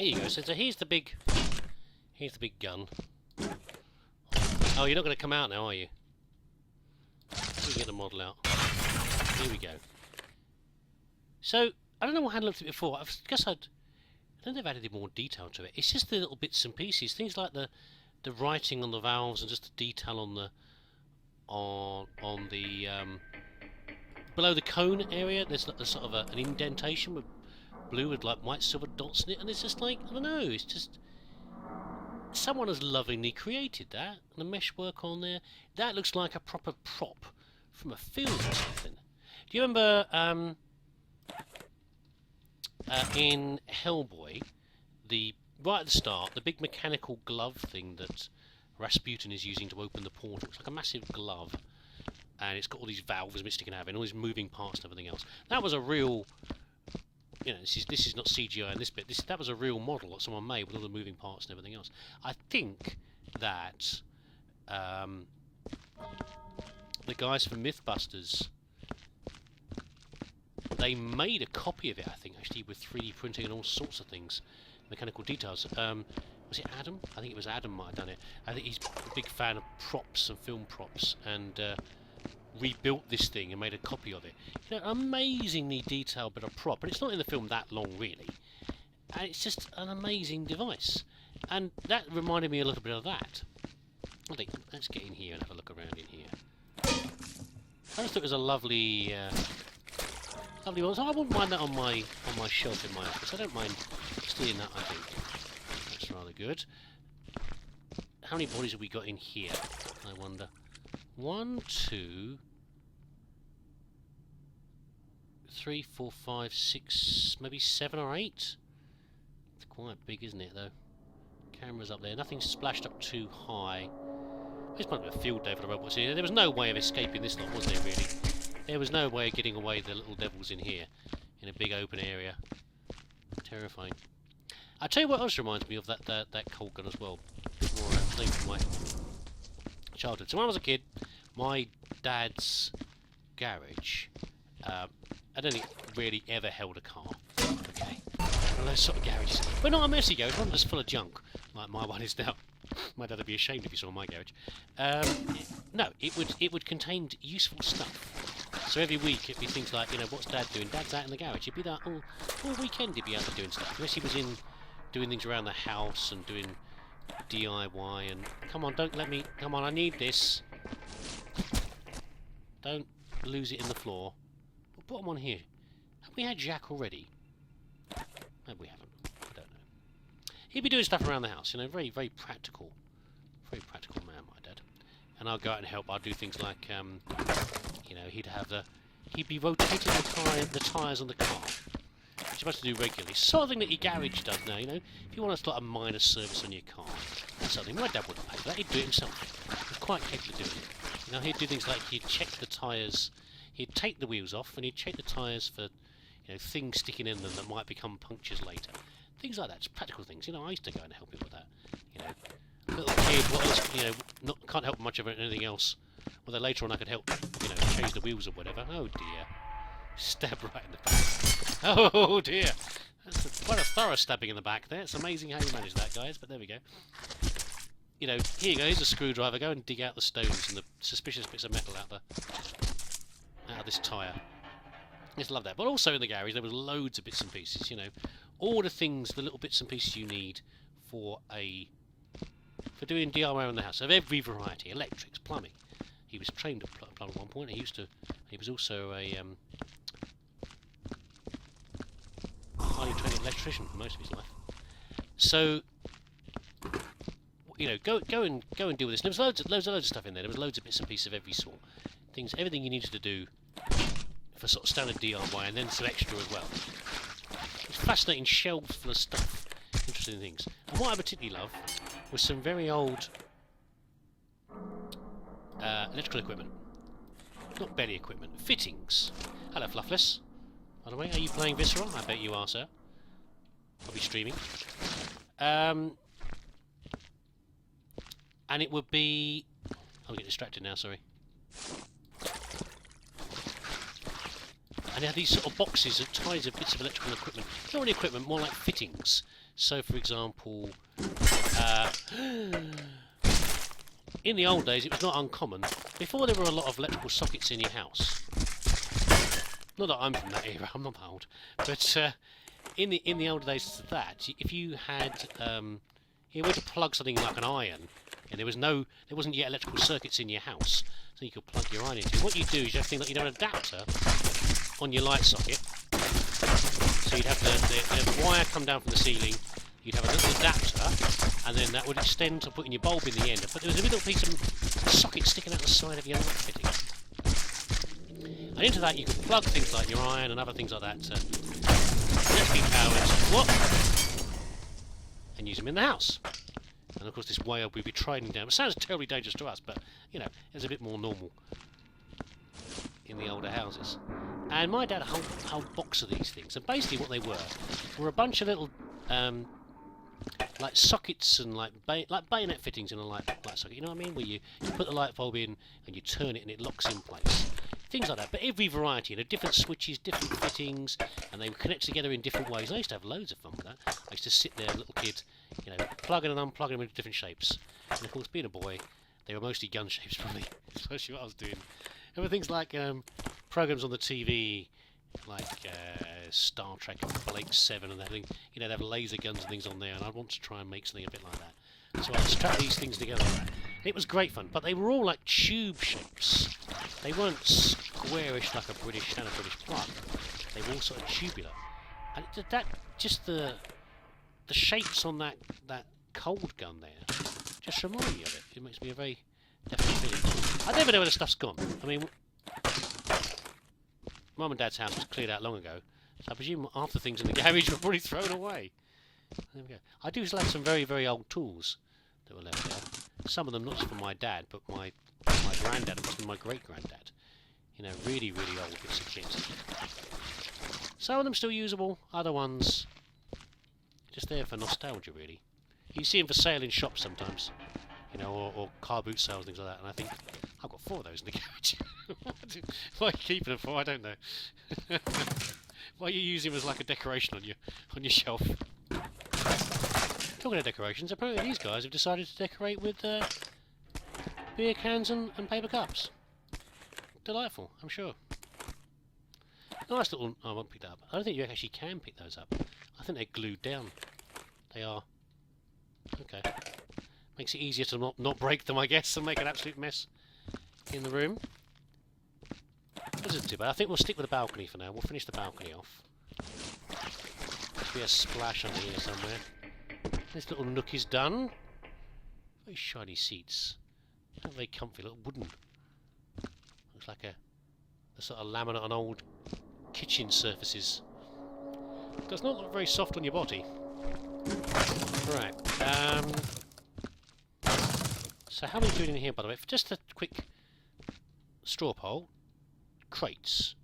Here you go. So here's the big gun. Oh, you're not going to come out now, are you? Let me get the model out. Here we go. So I don't know what I hadn't looked at it before. I guess I don't know if they've added more detail to it. It's just the little bits and pieces, things like the writing on the valves and just the detail on the below the cone area. There's like sort of an indentation with blue with like white silver dots in it, and it's just like, I don't know, it's just someone has lovingly created that, and the mesh work on there. That looks like a proper prop from a film or something. Do you remember in Hellboy, right at the start, the big mechanical glove thing that Rasputin is using to open the portal? It's like a massive glove, and it's got all these valves sticking out of it, and all these moving parts and everything else. That was a real, you know, this is not CGI in this bit. That was a real model that someone made with all the moving parts and everything else. I think that the guys from Mythbusters, they made a copy of it, I think, actually, with 3D printing and all sorts of things, mechanical details. Was it Adam? I think it was Adam might have done it. I think he's a big fan of props and film props, and rebuilt this thing and made a copy of it. You know, amazingly detailed bit of prop, but it's not in the film that long, really. And it's just an amazing device. And that reminded me a little bit of that. I think, let's get in here and have a look around in here. I just thought it was a lovely lovely one. So I wouldn't mind that on my shelf in my office. I don't mind stealing that, I think. That's rather good. How many bodies have we got in here, I wonder? 1, 2, 3, 4, 5, 6, maybe 7 or 8. It's quite big, isn't it, though? Cameras up there. Nothing splashed up too high. This might be a field day for the robots here. There was no way of escaping this lot, was there, really? There was no way of getting away the little devils in here, in a big open area. Terrifying. I'll tell you what else reminds me of that Colt gun as well. More playing from my childhood. So when I was a kid, my dad's garage, I don't think really ever held a car. Okay, one of those sort of garages, but not a messy garage, one that's full of junk, like my one is now. My dad would be ashamed if he saw my garage. No, it would contain useful stuff. So every week it'd be things like, you know, what's Dad doing? Dad's out in the garage. He'd be there all weekend. He'd be out there doing stuff. Unless he was in doing things around the house and doing DIY and come on, don't let me. Come on, I need this. Don't lose it in the floor. We'll put them on here. Have we had Jack already? No, we haven't. I don't know. He'd be doing stuff around the house, you know, very, very practical man, my dad. And I'll go out and help. I'll do things like, you know, he'd be rotating the tyres on the car, which you're supposed to do regularly. Sort of thing that your garage does now, you know. If you want to start a minor service on your car, that's something. My dad wouldn't pay for that. He'd do it himself. He's quite capable of doing it. You know, he'd do things like he'd check the tyres, he'd take the wheels off, and he'd check the tyres for, you know, things sticking in them that might become punctures later. Things like that, just practical things. You know, I used to go and help him with that. You know, little kid, what else? You know, can't help much of anything else. Although later on I could help, you know, change the wheels or whatever. Oh dear, stab right in the back. Oh dear, that's quite a thorough stabbing in the back there. It's amazing how you manage that, guys. But there we go. You know, here you go. Here's a screwdriver. Go and dig out the stones and the suspicious bits of metal out of this tyre. I just love that. But also in the garage there was loads of bits and pieces. You know, all the things, the little bits and pieces you need for doing DIY around the house of every variety, electrics, plumbing. He was trained at plumbing at one point. He was also a highly trained electrician for most of his life. So, you know, go and deal with this. And there was loads of stuff in there. There was loads of bits and pieces of every sort, everything you needed to do for sort of standard DIY, and then some extra as well. It's fascinating shelves full of stuff, interesting things. And what I particularly love was some very old electrical equipment. Not belly equipment, fittings. Hello, Fluffless. By the way, are you playing Viscera? I bet you are, sir. Probably streaming. And it would be... I'll get distracted now, sorry. And they had these sort of boxes of ties of bits of electrical equipment. Not really equipment, more like fittings. So, for example, in the old days, it was not uncommon. Before there were a lot of electrical sockets in your house. Not that I'm from that era. I'm not that old. But in the old days to that, if you had you were to plug something like an iron, and there wasn't yet electrical circuits in your house, so you could plug your iron into. What you do is you have things like you'd have an adapter on your light socket. So you'd have the wire come down from the ceiling, you'd have a little adapter, and then that would extend to putting your bulb in the end. But there was a little piece of socket sticking out the side of your light fitting. And into that you could plug things like your iron and other things like that to electrically powered and use them in the house. And of course this whale would be training down. It sounds terribly dangerous to us, but you know, it's a bit more normal in the older houses. And my dad had a whole box of these things, and basically what they were a bunch of little like sockets and like bayonet fittings in a light socket, you know what I mean? Where you put the light bulb in and you turn it and it locks in place. Things like that, but every variety, you know, different switches, different fittings, and they would connect together in different ways. And I used to have loads of fun with that. I used to sit there, little kid, you know, plugging and unplugging them into different shapes. And of course, being a boy, they were mostly gun shapes, probably, especially what I was doing. There were things like programs on the TV, like Star Trek and Blake 7 and everything. You know, they have laser guns and things on there, and I'd want to try and make something a bit like that. So I'd strap these things together like that. It was great fun, but they were all like tube shapes. They weren't squarish like a British plug. They were all sort of tubular. And that just the shapes on that cold gun there just remind me of it. It makes me a very definite feeling. I never know where the stuff's gone. I mean, Mum and Dad's house was cleared out long ago, so I presume half the things in the garage were probably thrown away. There we go. I do still have some very, very old tools that were left there. Some of them not just from my dad, but my granddad and from my great-granddad. You know, really, really old bits of kit. Some of them still usable, other ones just there for nostalgia, really. You see them for sale in shops sometimes, you know, or car boot sales, things like that, and I think, I've got 4 of those in the garage. What are you keeping them for? I don't know. Why are you using them as like a decoration on your shelf? Talking of decorations, apparently these guys have decided to decorate with beer cans and paper cups. Delightful, I'm sure. Nice little... Oh, I won't pick that up. I don't think you actually can pick those up. I think they're glued down. They are. Okay. Makes it easier to not break them, I guess, and make an absolute mess in the room. This isn't too bad. I think we'll stick with the balcony for now. We'll finish the balcony off. There'll be a splash under here somewhere. This little nook is done. Very shiny seats. Not very comfy, little wooden. Looks like a sort of laminate on old kitchen surfaces. Does not look very soft on your body. Right. So how are we doing in here, by the way? For just a quick straw poll. Crates.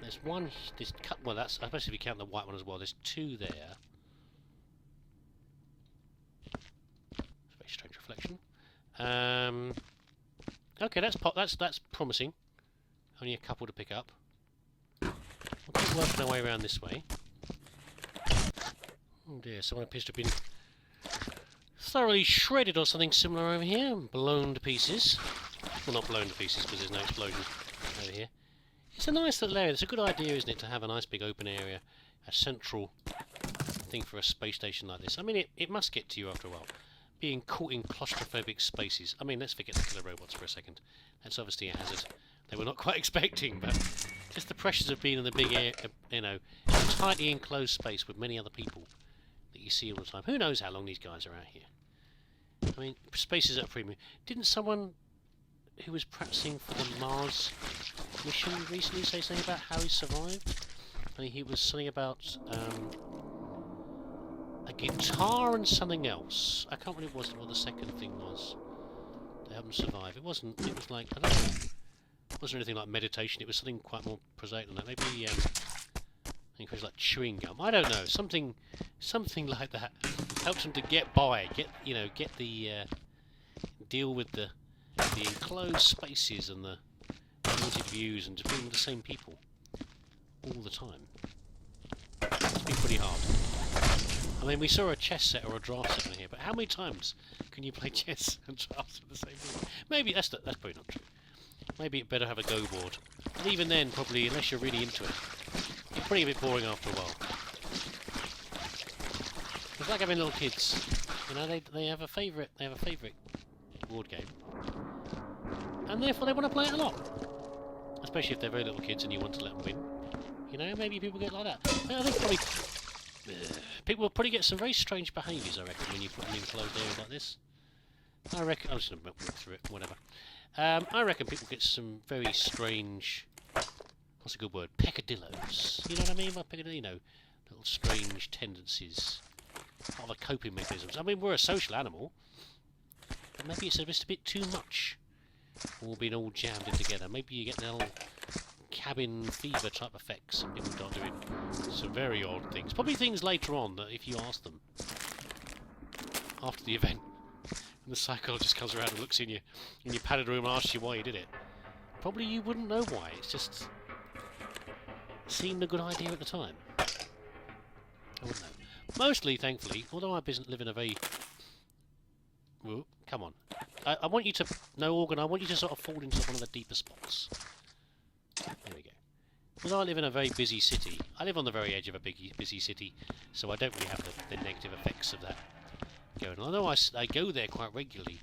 There's one. There's well, that's. I suppose if you count the white one as well, there's 2 there. It's a very strange reflection. Okay, that's promising. Only a couple to pick up. We'll keep working our way around this way. Oh dear, someone appears to have been thoroughly shredded or something similar over here, blown to pieces. Well, not blown to pieces because there's no explosion over here. It's a nice little area. It's a good idea, isn't it, to have a nice big open area, a central thing for a space station like this. I mean, it must get to you after a while. Being caught in claustrophobic spaces. I mean, let's forget the killer robots for a second. That's obviously a hazard they were not quite expecting, but just the pressures of being in the big air, you know, tightly enclosed space with many other people that you see all the time. Who knows how long these guys are out here? I mean, space is at a premium. Didn't someone who was practicing for the Mars mission recently say something about how he survived? I think he was something about a guitar and something else. I can't remember what the second thing was. They haven't survived. It was like, I don't know. It wasn't anything like meditation. It was something quite more prosaic than that. Maybe I think it was like chewing gum. I don't know. Something like that helps them to get by. Get the deal with the enclosed spaces and the limited views, and just being with the same people all the time. be pretty hard. I mean, we saw a chess set or a draft set in here, but how many times can you play chess and drafts with the same thing? Maybe that's probably not true. Maybe it better have a go board. And even then, probably, unless you're really into it, it's pretty a bit boring after a while. It's like having little kids. You know, they have a favourite board game, and therefore they want to play it a lot. Especially if they're very little kids and you want to let them win. You know, maybe people get like that. I think probably people will probably get some very strange behaviours, I reckon, when you put them in closed areas like this. I reckon... I'm just going to walk through it, whatever. I reckon people get some very strange... What's a good word? Peccadillos. You know what I mean by peccadillo? You know, little strange tendencies. Other coping mechanisms. I mean, we're a social animal. But maybe it's just a bit too much. All being all jammed in together. Maybe you get little cabin fever type effects and people start doing some very odd things. Probably things later on that if you ask them after the event and the psychologist comes around and looks in your padded room and asks you why you did it, probably you wouldn't know why. It's just seemed a good idea at the time. I wouldn't know. Mostly, thankfully, although I live in a very... Ooh, come on. I want you to... No organ, I want you to sort of fall into one of the deeper spots. There we go. Because I live in a very busy city. I live on the very edge of a busy city, so I don't really have the negative effects of that going on. Although I go there quite regularly,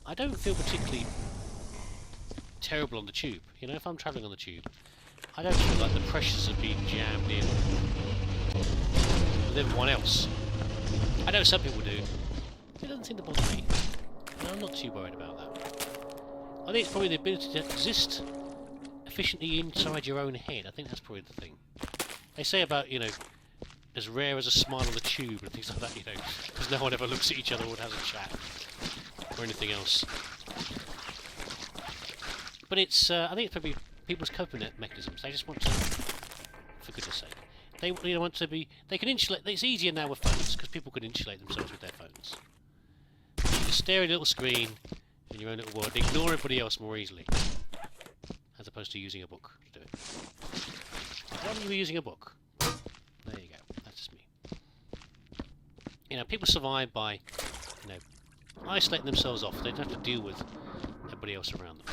I don't feel particularly terrible on the tube. You know, if I'm travelling on the tube, I don't feel like the pressures of being jammed in with everyone else. I know some people do. It doesn't seem to bother me. And I'm not too worried about that. I think it's probably the ability to exist efficiently inside your own head. I think that's probably the thing. They say about, you know, as rare as a smile on the tube and things like that, you know, because no one ever looks at each other or has a chat or anything else. But it's, I think it's probably people's coping mechanisms. They just want to, for goodness sake, they want to be. They can insulate. It's easier now with phones because people can insulate themselves with their phones. You can stare at a little screen in your own little world, ignore everybody else more easily, as opposed to using a book to do it. Why don't you be using a book? There you go. That's just me. You know, people survive by, you know, isolating themselves off. They don't have to deal with everybody else around them.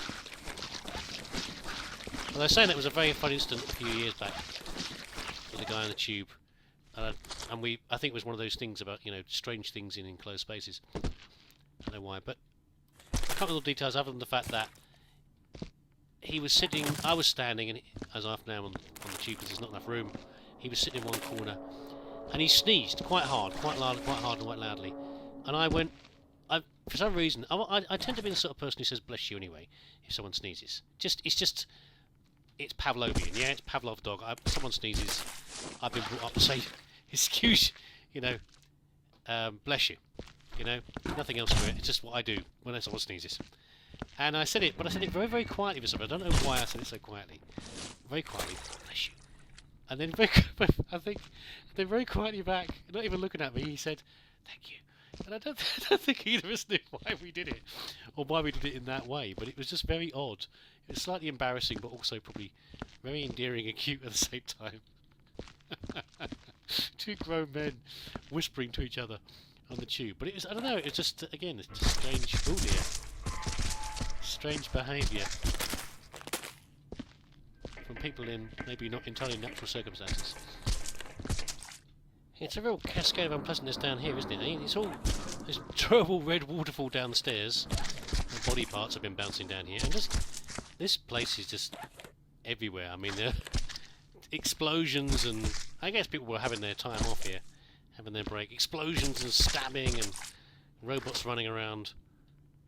Well, I was saying that was a very fun incident a few years back with a guy on the tube, and I think it was one of those things about, you know, strange things in enclosed spaces. I don't know why, but a couple of details other than the fact that he was sitting, I was standing, and as I am on the tube because there's not enough room, he was sitting in one corner, and he sneezed quite hard, quite hard and quite loudly, and I went, for some reason, I tend to be the sort of person who says bless you anyway if someone sneezes. It's Pavlovian, yeah, it's Pavlov dog. Someone sneezes, I've been brought up to say, excuse, you know, bless you, you know, nothing else to it, it's just what I do when someone sneezes. And I said it, but I said it very, very quietly for something. I don't know why I said it so quietly. Very quietly, bless you. And then very quietly back, not even looking at me, he said, thank you. And I don't think either of us knew why we did it, or why we did it in that way, but it was just very odd. It was slightly embarrassing, but also probably very endearing and cute at the same time. Two grown men whispering to each other on the tube. But it was, I don't know, it's just, again, it's just strange, oh dear, strange behaviour from people in maybe not entirely natural circumstances. It's a real cascade of unpleasantness down here, isn't it? It's all this terrible red waterfall down the stairs. And body parts have been bouncing down here, and just this place is just everywhere. I mean, there are explosions, and I guess people were having their time off here, having their break. Explosions and stabbing and robots running around.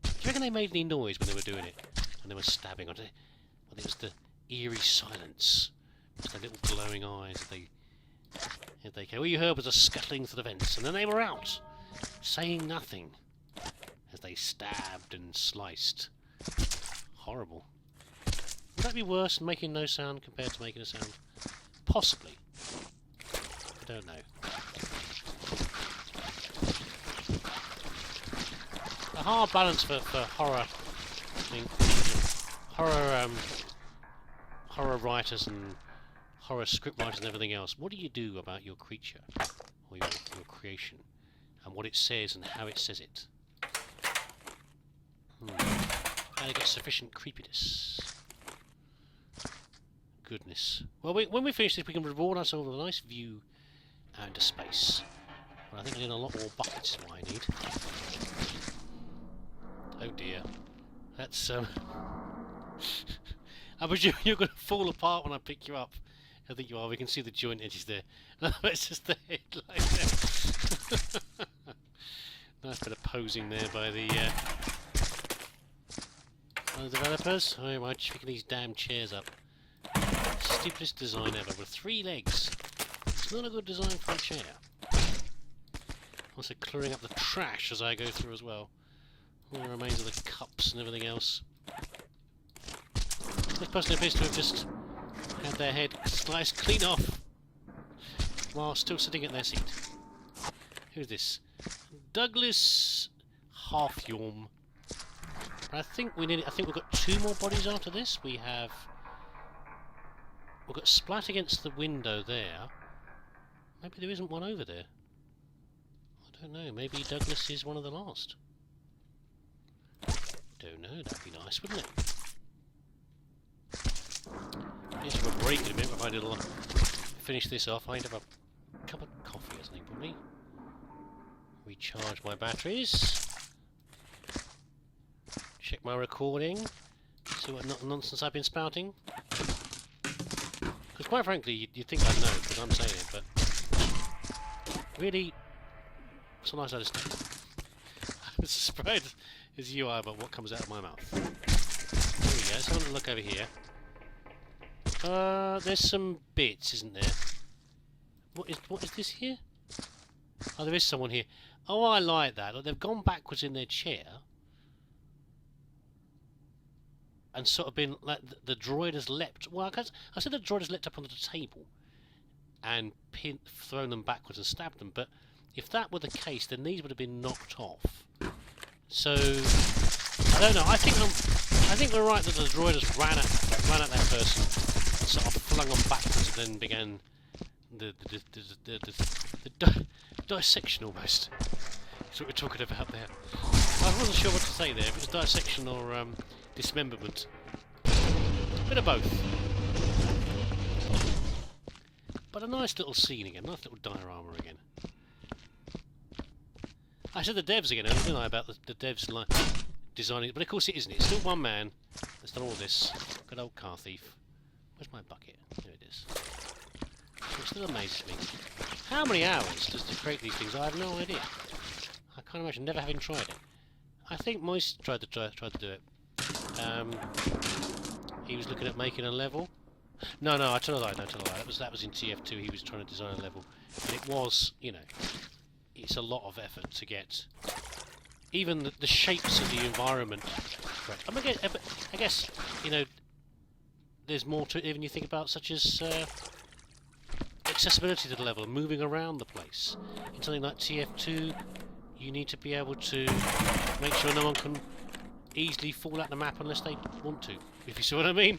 Do you reckon they made any noise when they were doing it? When they were stabbing? Or it was the eerie silence, just their little glowing eyes as they came. All you heard was a scuttling through the vents, and then they were out, saying nothing, as they stabbed and sliced. Horrible. Would that be worse than making no sound compared to making a sound? Possibly. I don't know. A hard balance for horror, I think. Horror writers and horror script writers and everything else, what do you do about your creature or your creation and what it says and how it says it? How to get sufficient creepiness. Goodness. Well, when we finish this, we can reward ourselves with a nice view out into space. But I think I need a lot more buckets is what I need. Oh dear. That's, I presume you're going to fall apart when I pick you up. I think you are. We can see the joint edges there. It's just the headlight there. Nice bit of posing there by the developers. Oh, am I picking these damn chairs up? Stupidest design ever, with 3 legs. It's not a good design for a chair. Also clearing up the trash as I go through as well. All the remains of the cups and everything else. This person appears to have just had their head sliced clean off while still sitting at their seat. Who's this? Douglas Halfyorm. I think we've got 2 more bodies after this. We've got Splat against the window there. Maybe there isn't one over there. I don't know. Maybe Douglas is one of the last. Don't know. That'd be nice, wouldn't it? Yes, we'll break in a minute if I did finish this off. I'd have a cup of coffee or something, probably. Recharge my batteries. Check my recording. See what nonsense I've been spouting. Because quite frankly, you'd think I'd know, because I'm saying it, but... really... sometimes I just... I'm as surprised as you are about what comes out of my mouth. There we go, so I'm going to look over here. There's some bits, isn't there? What is this here? Oh, there is someone here. Oh, I like that. Like, they've gone backwards in their chair. And sort of been like the droid has leapt. Well, I said the droid has leapt up onto the table and thrown them backwards and stabbed them. But if that were the case, then these would have been knocked off. So I don't know. I think we're right that the droid has ran at that person, and sort of flung them backwards, and then began the dissection almost. That's what we're talking about there. I wasn't sure what to say there. If it was dissection or dismemberment. Bit of both. But a nice little scene again, nice little diorama again. I said the devs again, didn't I, about the devs like designing it, but of course it isn't. It's still one man that's done all this. Good old car thief. Where's my bucket? There it is. It still amazes me. How many hours does to create these things? I have no idea. I can't imagine never having tried it. I think Moist tried to do it. He was looking at making a level. No, I tell a lie. That was in TF2. He was trying to design a level, and it was, you know, it's a lot of effort to get even the shapes of the environment correct. I guess you know, there's more to it even you think about, such as accessibility to the level, moving around the place. In something like TF2, you need to be able to make sure no one can easily fall out the map unless they want to, if you see what I mean.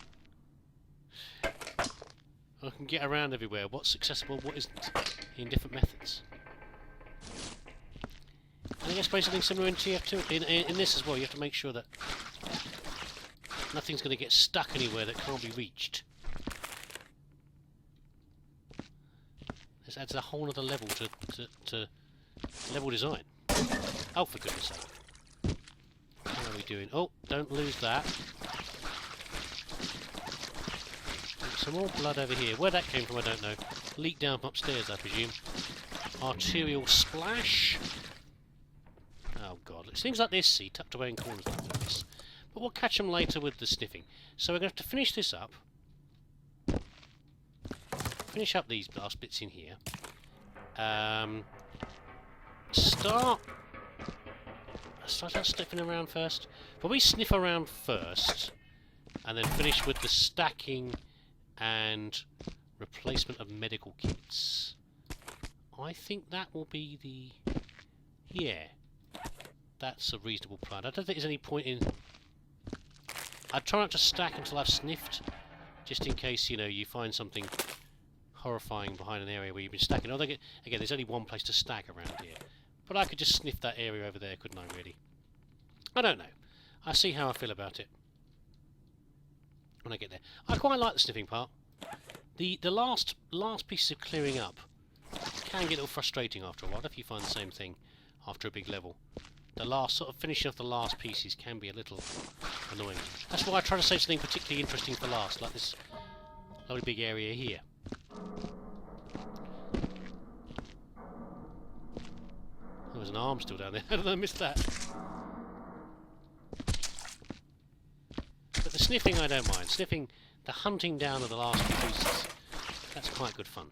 I can get around everywhere. What's accessible, what isn't, in different methods. And I guess basically similar in TF2. In this as well, you have to make sure that nothing's going to get stuck anywhere that can't be reached. This adds a whole other level to level design. Oh, for goodness sake. How are we doing? Oh, don't lose that. Some more blood over here. Where that came from, I don't know. Leaked down from upstairs, I presume. Arterial splash. Oh god, it's things like this, see, tucked away in corners like this. But we'll catch them later with the sniffing. So we're going to have to finish this up. Finish up these last bits in here. Start out sniffing around first. Probably sniff around first, and then finish with the stacking and replacement of medical kits. I think that will be the... yeah. That's a reasonable plan. I don't think there's any point in... I'd try not to stack until I've sniffed, just in case, you know, you find something horrifying behind an area where you've been stacking. Although, again, there's only one place to stack around here. But I could just sniff that area over there, couldn't I, really? I don't know. I'll see how I feel about it when I get there. I quite like the sniffing part. The last pieces of clearing up can get a little frustrating after a while, if you find the same thing after a big level. The last, sort of finishing off the last pieces can be a little annoying. That's why I try to save something particularly interesting for last, like this lovely big area here. Oh, there's an arm still down there. How did I miss that? But the sniffing I don't mind. Sniffing, the hunting down of the last few pieces, that's quite good fun.